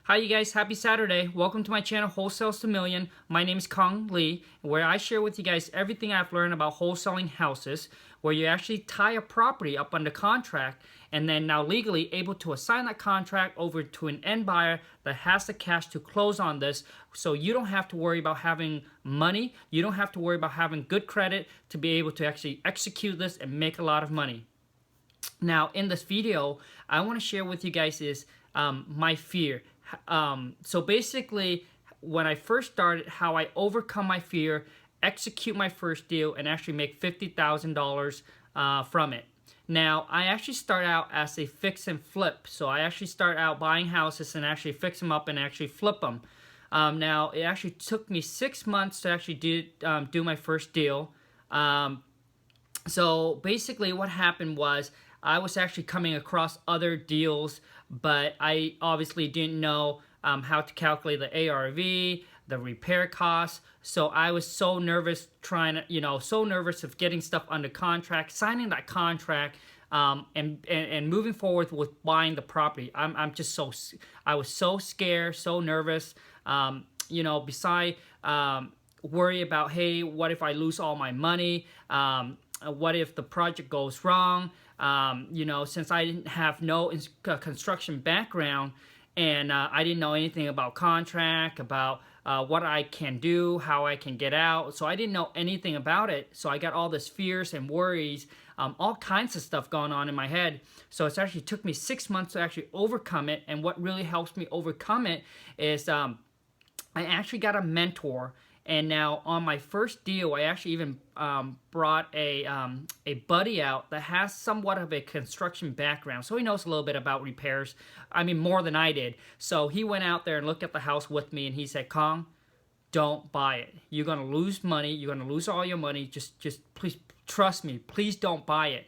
Hi you guys, happy Saturday. Welcome to my channel Wholesales to Million. My name is Khang, where I share with you guys everything I've learned about wholesaling houses, where you actually tie a property up under contract and then now legally able to assign that contract over to an end buyer that has the cash to close on this, so you don't have to worry about having money, you don't have to worry about having good credit to be able to actually execute this and make a lot of money. Now in this video, I want to share with you guys is my fear. So basically, when I first started, how I overcome my fear, execute my first deal, and actually make $50,000 from it. Now, I actually start out as a fix and flip. So I actually start out buying houses and actually fix them up and actually flip them. Now, it actually took me 6 months to actually do my first deal. So basically what happened was I was actually coming across other deals, but I obviously didn't know how to calculate the ARV, the repair costs. So I was so nervous so nervous of getting stuff under contract, signing that contract, and moving forward with buying the property. I was so scared, so nervous. Beside worry about, hey, what if I lose all my money? What if the project goes wrong? Since I didn't have no construction background, and I didn't know anything about contract, about what I can do, how I can get out. So I didn't know anything about it. So I got all this fears and worries, all kinds of stuff going on in my head. So it's actually took me 6 months to actually overcome it. And what really helps me overcome it is I actually got a mentor. And now on my first deal, I actually even brought a buddy out that has somewhat of a construction background. So he knows a little bit about repairs. I mean, more than I did. So he went out there and looked at the house with me, and he said, Khang, don't buy it. You're going to lose money. You're going to lose all your money. Just please trust me. Please don't buy it.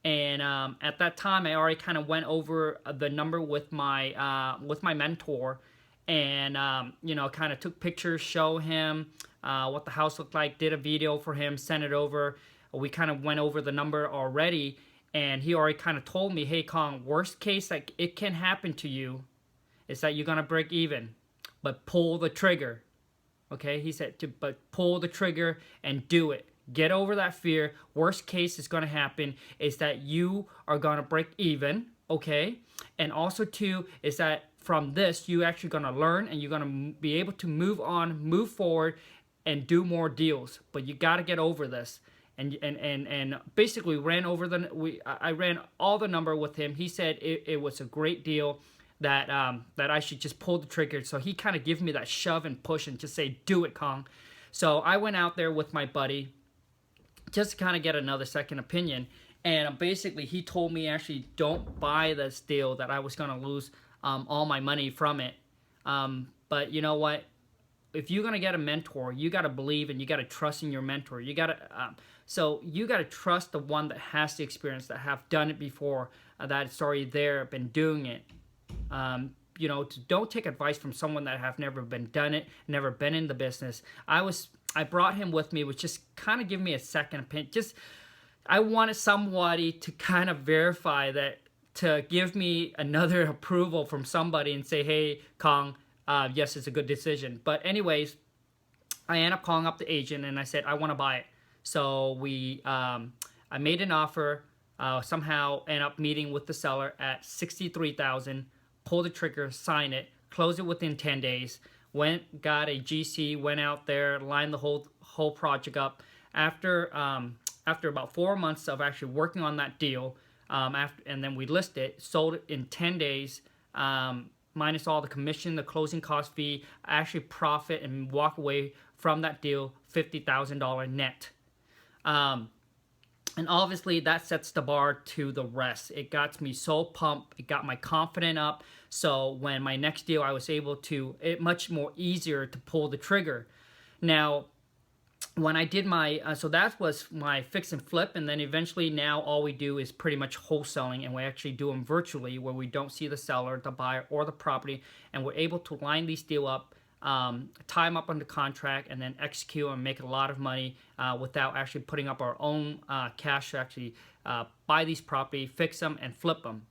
And at that time, I already kind of went over the number with my mentor. And, kind of took pictures, show him what the house looked like, did a video for him, sent it over. We kind of went over the number already, and he already kind of told me, hey, Khang, worst case that it can happen to you is that you're going to break even, but pull the trigger. Okay, he said, but pull the trigger and do it. Get over that fear. Worst case is going to happen is that you are going to break even, okay? And also, too, is that from this, you're actually going to learn and you're going to be able to move on, move forward, and do more deals. But you got to get over this. And basically I ran all the number with him. He said it was a great deal, that I should just pull the trigger. So he kind of gave me that shove and push and just say, do it, Khang. So I went out there with my buddy just to kind of get another second opinion. And basically he told me, actually, don't buy this deal, that I was going to lose all my money from it. But you know what? If you're going to get a mentor, you got to believe and you got to trust in your mentor. You got to trust the one that has the experience, that have done it before, that's already there, been doing it. Don't take advice from someone that have never done it, never been in the business. I brought him with me, which just kind of give me a second opinion. I wanted somebody to kind of verify that, to give me another approval from somebody and say, hey, Khang, yes, it's a good decision. But anyways, I ended up calling up the agent and I said, I want to buy it. So I made an offer, somehow ended up meeting with the seller at $63,000, pull the trigger, sign it, close it within 10 days, got a GC, went out there, lined the whole project up. After about 4 months of actually working on that deal, and then we list it, sold it in 10 days, minus all the commission, the closing cost fee, I actually profit and walk away from that deal $50,000 net. And obviously that sets the bar to the rest. It got me so pumped, it got my confidence up. So when my next deal, I was able to, much more easier to pull the trigger. Now, when I did so that was my fix and flip, and then eventually now all we do is pretty much wholesaling, and we actually do them virtually, where we don't see the seller, the buyer, or the property, and we're able to line these deals up, tie them up under contract, and then execute and make a lot of money without actually putting up our own cash to actually buy these property, fix them, and flip them.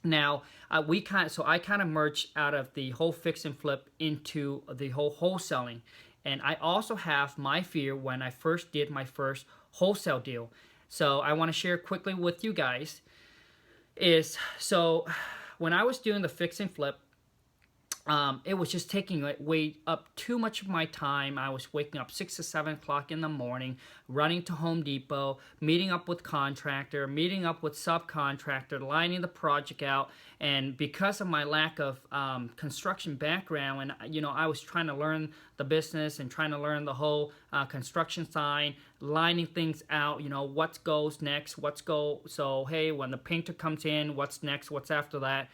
Now, I kind of merged out of the whole fix and flip into the whole wholesaling. And I also have my fear when I first did my first wholesale deal. So I want to share quickly with you guys is, so when I was doing the fix and flip, it was just taking way up too much of my time. I was waking up 6 to 7 o'clock in the morning, running to Home Depot, meeting up with contractor, meeting up with subcontractor, lining the project out. And because of my lack of construction background, and I was trying to learn the business and trying to learn the whole construction side, lining things out. What goes next, so hey, when the painter comes in, what's next, what's after that.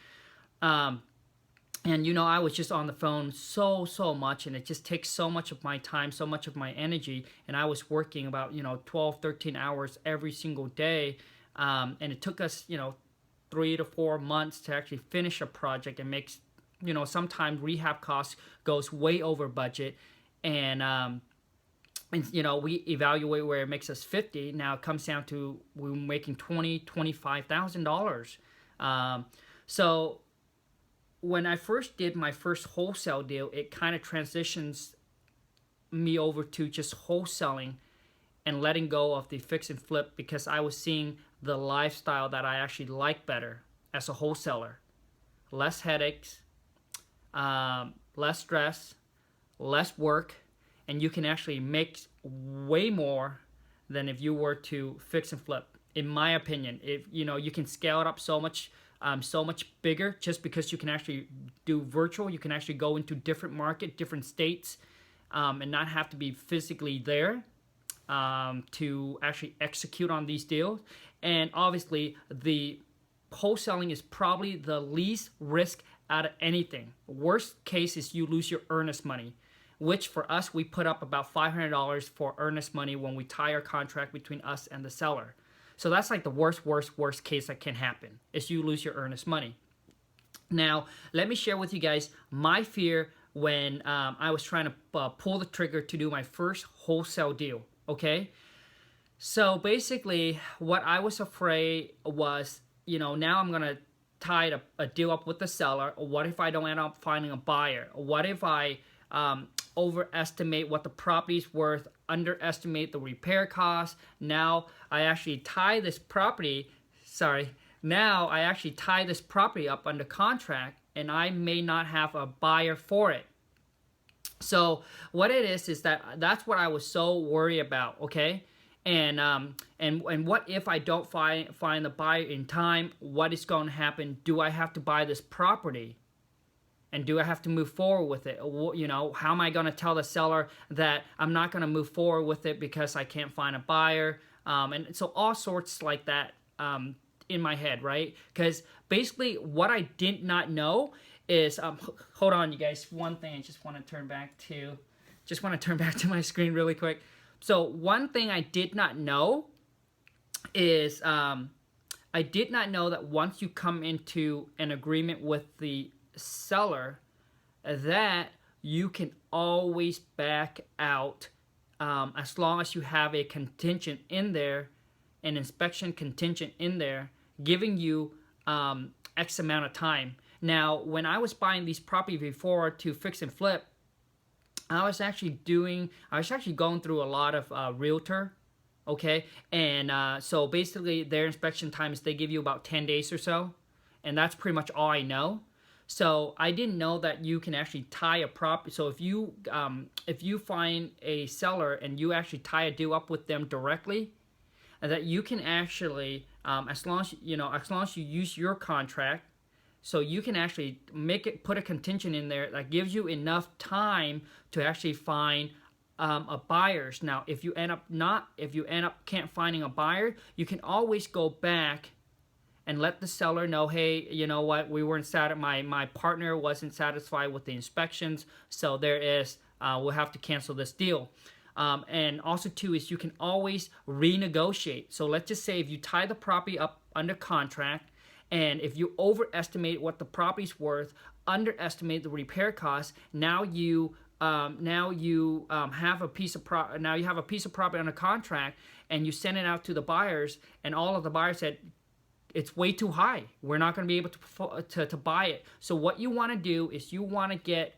And I was just on the phone so much, and it just takes so much of my time, so much of my energy, and I was working about 12, 13 hours every single day, and it took us 3 to 4 months to actually finish a project. And makes sometimes rehab costs goes way over budget, and we evaluate where it makes us 50. Now it comes down to we're making $25,000. So when I first did my first wholesale deal, it kind of transitions me over to just wholesaling and letting go of the fix and flip, because I was seeing the lifestyle that I actually like better as a wholesaler. Less headaches, less stress, less work, and you can actually make way more than if you were to fix and flip. In my opinion, if you can scale it up so much bigger, just because you can actually do virtual. You can actually go into different market, different states, and not have to be physically there to actually execute on these deals. And obviously, the wholesaling is probably the least risk out of anything. Worst case is you lose your earnest money, which for us, we put up about $500 for earnest money when we tie our contract between us and the seller. So that's like the worst case that can happen, is you lose your earnest money. Now, let me share with you guys my fear when I was trying to pull the trigger to do my first wholesale deal, okay? So basically, what I was afraid was, now I'm going to tie a deal up with the seller. What if I don't end up finding a buyer? What if I overestimate what the property's worth, underestimate the repair costs? Now I actually tie this property up under contract, and I may not have a buyer for it. So what it is that's what I was so worried about, okay? And what if I don't find the buyer in time? What is going to happen? Do I have to buy this property? And do I have to move forward with it? How am I going to tell the seller that I'm not going to move forward with it because I can't find a buyer? And so all sorts like that in my head, right? Because basically what I did not know is, hold on, you guys. One thing I just want to turn back to my screen really quick. So one thing I did not know is I did not know that once you come into an agreement with the seller, that you can always back out as long as you have a contingent in there, an inspection contingent in there, giving you X amount of time. Now, when I was buying these properties before to fix and flip, I was actually going through a lot of realtor, okay? And so basically their inspection times, they give you about 10 days or so, and that's pretty much all I know. So I didn't know that you can actually tie a property. So if you find a seller and you actually tie a deal up with them directly, that you can actually, as long as you use your contract, so you can actually put a contingent in there that gives you enough time to actually find a buyers. Now, if you end up can't finding a buyer, you can always go back and let the seller know, hey, you know what, we weren't my partner wasn't satisfied with the inspections, so we'll have to cancel this deal. And also too is you can always renegotiate. So let's just say if you tie the property up under contract, and if you overestimate what the property's worth, underestimate the repair costs, now you have a piece of property under contract, and you send it out to the buyers, and all of the buyers said, it's way too high. We're not going to be able to buy it. So what you want to do is you want to get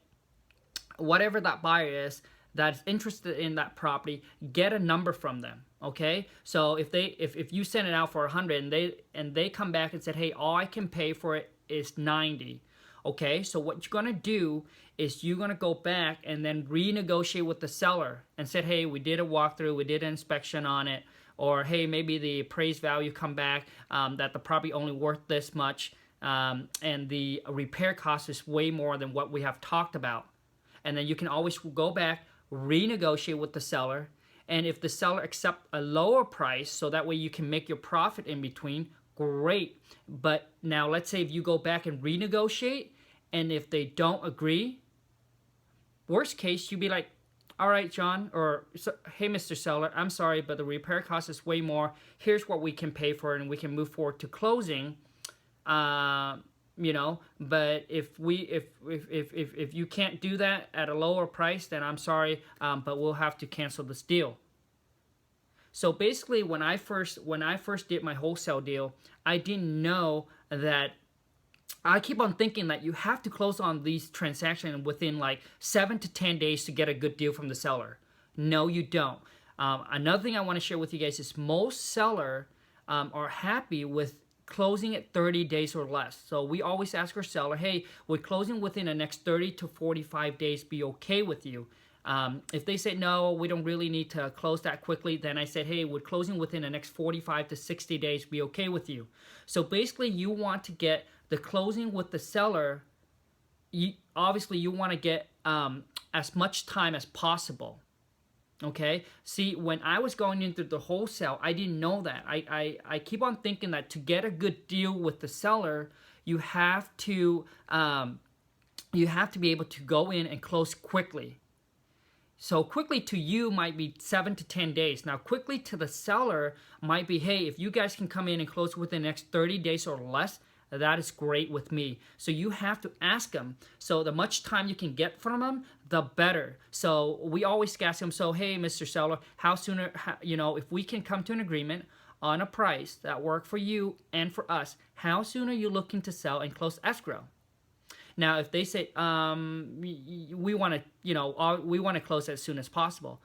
whatever that buyer is that's interested in that property, get a number from them. Okay, so if you send it out for 100 and they come back and said, hey, all I can pay for it is 90. Okay, so what you're gonna do is you're gonna go back and then renegotiate with the seller and said, hey, we did a walkthrough, we did an inspection on it, or hey, maybe the appraised value come back that the property only worth this much, and the repair cost is way more than what we have talked about. And then you can always go back, renegotiate with the seller, and if the seller accepts a lower price, so that way you can make your profit in between, great. But now let's say if you go back and renegotiate, and if they don't agree, worst case, you'd be like, all right, John, or hey, Mr. Seller, I'm sorry, but the repair cost is way more. Here's what we can pay for it, and we can move forward to closing. You know, but if you can't do that at a lower price, then I'm sorry, but we'll have to cancel this deal. So basically, when I first did my wholesale deal, I didn't know that. I keep on thinking that you have to close on these transactions within like 7 to 10 days to get a good deal from the seller. No, you don't. Another thing I want to share with you guys is most sellers are happy with closing at 30 days or less. So we always ask our seller, hey, would closing within the next 30 to 45 days be okay with you? If they say, no, we don't really need to close that quickly, then I said, hey, would closing within the next 45 to 60 days be okay with you? So basically, you want to get the closing with the seller. Obviously, you want to get as much time as possible. Okay, see, when I was going into the wholesale, I didn't know that. I keep on thinking that to get a good deal with the seller, you have to be able to go in and close quickly. So quickly to you might be 7 to 10 days. Now quickly to the seller might be, hey, if you guys can come in and close within the next 30 days or less, that is great with me. So you have to ask them. So the much time you can get from them, the better. So we always ask them, so hey, Mr. Seller, how sooner, if we can come to an agreement on a price that works for you and for us, how soon are you looking to sell and close escrow? Now, if they say, we want to close as soon as possible.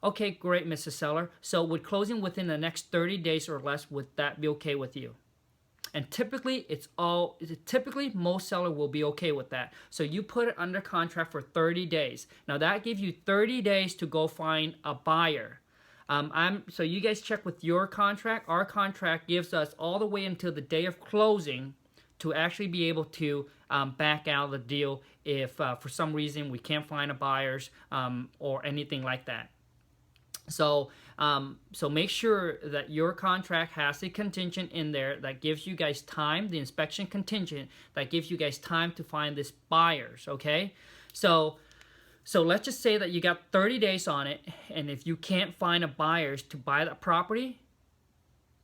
Okay, great, Mr. Seller. So would closing within the next 30 days or less, would that be okay with you? And typically, most sellers will be okay with that. So you put it under contract for 30 days. Now that gives you 30 days to go find a buyer. So you guys check with your contract. Our contract gives us all the way until the day of closing to actually be able to back out of the deal if for some reason we can't find a buyers or anything like that. So make sure that your contract has a contingent in there that gives you guys time, the inspection contingent that gives you guys time to find this buyers, okay? So let's just say that you got 30 days on it, and if you can't find a buyers to buy that property,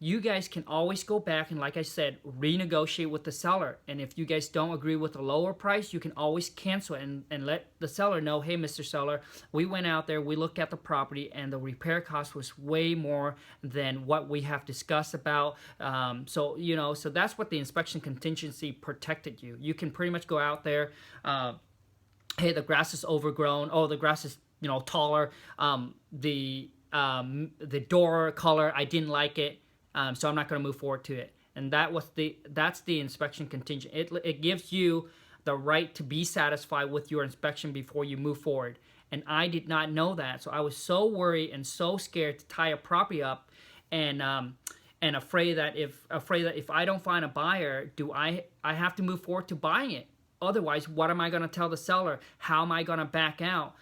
you guys can always go back and, like I said, renegotiate with the seller. And if you guys don't agree with a lower price, you can always cancel it and let the seller know, hey, Mr. Seller, we went out there, we looked at the property, and the repair cost was way more than what we have discussed about. So that's what the inspection contingency protected you. You can pretty much go out there, hey, the grass is overgrown. Oh, the grass is, taller. The door color, I didn't like it. So I'm not going to move forward to it. And that's the inspection contingent. It gives you the right to be satisfied with your inspection before you move forward. And I did not know that. So I was so worried and so scared to tie a property up and afraid that if I don't find a buyer, do I have to move forward to buying it? Otherwise, what am I going to tell the seller? How am I going to back out?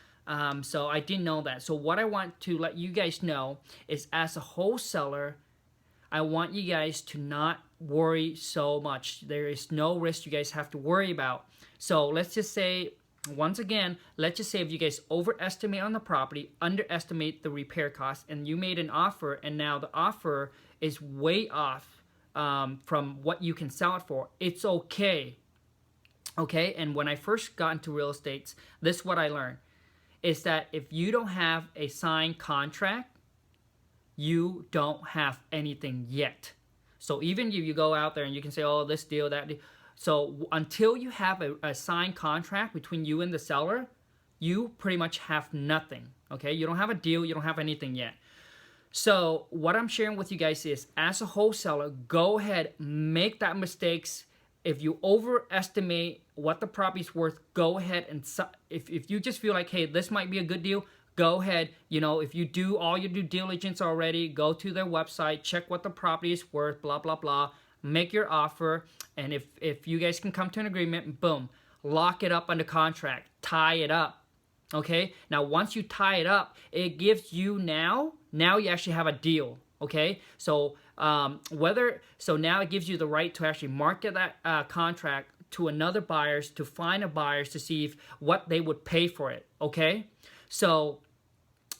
So I didn't know that. So what I want to let you guys know is, as a wholesaler, I want you guys to not worry so much. There is no risk you guys have to worry about. So let's just say, once again, let's just say if you guys overestimate on the property, underestimate the repair cost, and you made an offer, and now the offer is way off from what you can sell it for, it's okay. Okay, and when I first got into real estate, this is what I learned, is that if you don't have a signed contract, you don't have anything yet. So even if you go out there and you can say, oh, this deal, that deal. So until you have a signed contract between you and the seller, you pretty much have nothing, okay? You don't have a deal, you don't have anything yet. So what I'm sharing with you guys is, as a wholesaler, go ahead, make that mistakes. If you overestimate what the property's worth, go ahead and if you just feel like, hey, this might be a good deal, go ahead. You know, if you do all your due diligence already, go to their website, check what the property is worth, blah, blah, blah, make your offer. And if you guys can come to an agreement, boom, lock it up under contract, tie it up. Okay, now once you tie it up, it gives you now you actually have a deal. Okay, so now it gives you the right to actually market that contract to another buyers, to find a buyers to see what they would pay for it. Okay, so,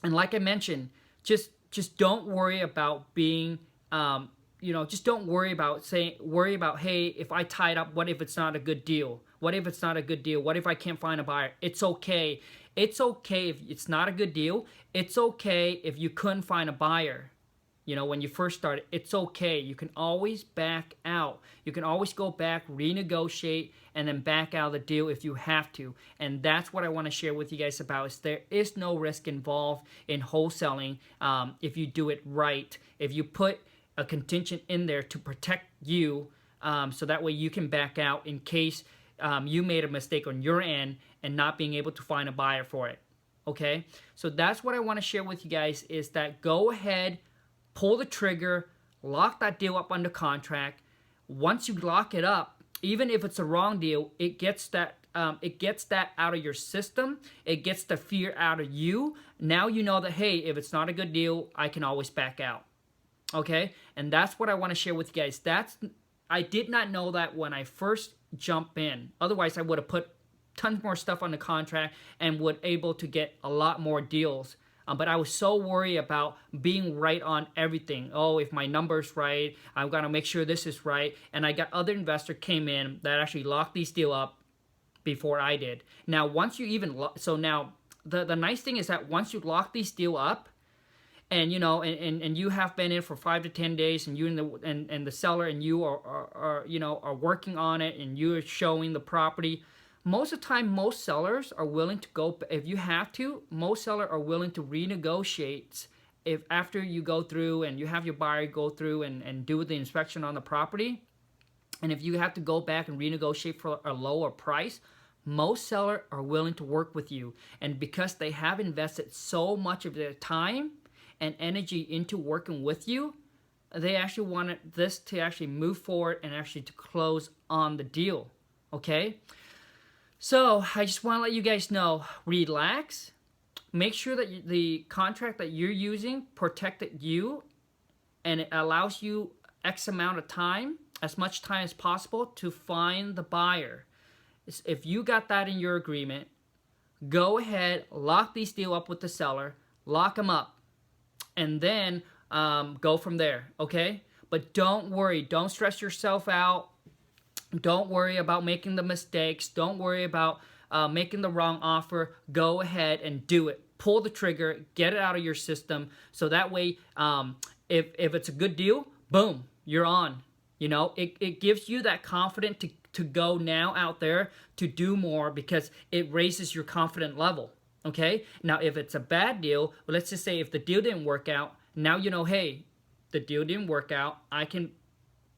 and like I mentioned, just don't worry about being just don't worry about hey, if I tie it up, what if it's not a good deal? What if it's not a good deal? What if I can't find a buyer? It's okay. It's okay if it's not a good deal. It's okay if you couldn't find a buyer. You know, when you first started, it's okay. You can always back out. You can always go back, renegotiate, and then back out of the deal if you have to. And that's what I want to share with you guys about, is there is no risk involved in wholesaling if you do it right. If you put a contingent in there to protect you, so that way you can back out in case you made a mistake on your end and not being able to find a buyer for it. Okay, so that's what I want to share with you guys, is that go ahead, pull the trigger, lock that deal up under contract. Once you lock it up, even if it's a wrong deal, it gets that out of your system. It gets the fear out of you. Now you know that, hey, if it's not a good deal, I can always back out. Okay, and that's what I want to share with you guys. I did not know that when I first jumped in. Otherwise, I would have put tons more stuff on the contract and would able to get a lot more deals. But I was so worried about being right on everything. Oh, if my number's right, I've got to make sure this is right. And I got other investors came in that actually locked these deal up before I did. Now, once you even now the nice thing is that once you lock these deal up, and you know, and you have been in for 5 to 10 days, and you and the seller and you are working on it, and you're showing the property. Most of the time, most sellers are willing to go, if you have to, most sellers are willing to renegotiate if after you go through and you have your buyer go through and do the inspection on the property. And if you have to go back and renegotiate for a lower price, most sellers are willing to work with you. And because they have invested so much of their time and energy into working with you, they actually wanted this to actually move forward and actually to close on the deal. Okay? So I just want to let you guys know, relax. Make sure that the contract that you're using protected you, and it allows you X amount of time, as much time as possible, to find the buyer. If you got that in your agreement, go ahead, lock these deal up with the seller, lock them up, and then go from there, okay? But don't worry, don't stress yourself out. Don't worry about making the mistakes. Don't worry about making the wrong offer. Go ahead and do it. Pull the trigger, get it out of your system, so that way, if it's a good deal, boom, you're on. You know, it gives you that confidence to go now out there to do more, because it raises your confidence level. Okay? Now, if it's a bad deal, well, let's just say if the deal didn't work out, now you know, hey, the deal didn't work out. I can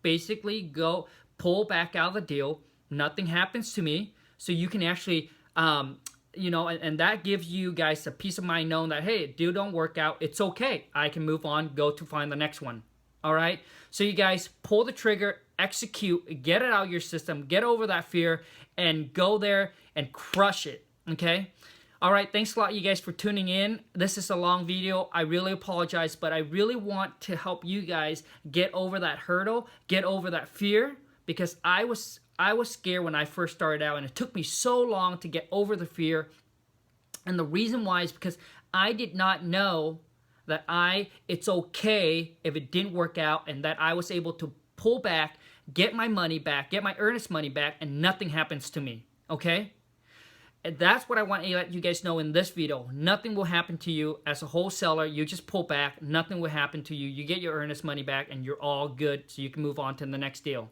basically go pull back out of the deal. Nothing happens to me. So you can actually, and that gives you guys a peace of mind knowing that, hey, deal don't work out. It's okay. I can move on, go to find the next one. All right? So you guys pull the trigger, execute, get it out of your system, get over that fear, and go there and crush it. Okay? All right, thanks a lot, you guys, for tuning in. This is a long video. I really apologize, but I really want to help you guys get over that hurdle, get over that fear, because I was scared when I first started out, and it took me so long to get over the fear. And the reason why is because I did not know that it's okay if it didn't work out, and that I was able to pull back, get my money back, get my earnest money back, and nothing happens to me, okay? And that's what I want to let you guys know in this video. Nothing will happen to you as a wholesaler. You just pull back. Nothing will happen to you. You get your earnest money back and you're all good, so you can move on to the next deal.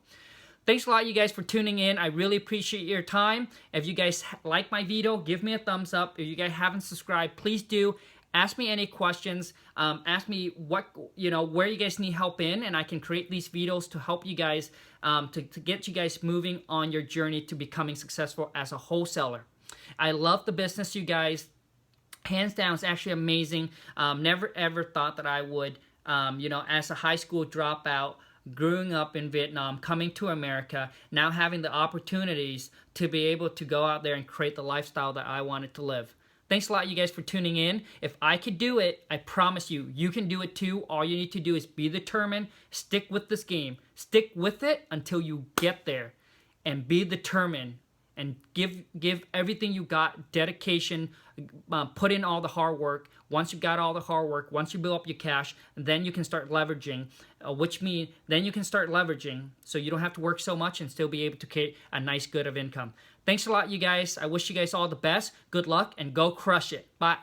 Thanks a lot, you guys, for tuning in. I really appreciate your time. If you guys like my video, give me a thumbs up. If you guys haven't subscribed, please do. Ask me any questions. Ask me what, where you guys need help in, and I can create these videos to help you guys, to get you guys moving on your journey to becoming successful as a wholesaler. I love the business, you guys. Hands down, it's actually amazing. Never ever thought that I would, as a high school dropout, growing up in Vietnam, coming to America, now having the opportunities to be able to go out there and create the lifestyle that I wanted to live. Thanks a lot, you guys, for tuning in. If I could do it, I promise you, you can do it too. All you need to do is be determined, stick with this game, stick with it until you get there, and be determined. And give everything you got, dedication, put in all the hard work. Once you got all the hard work, once you build up your cash, then you can start leveraging, which means then you can start leveraging so you don't have to work so much and still be able to create a nice good of income. Thanks a lot, you guys. I wish you guys all the best. Good luck and go crush it. Bye.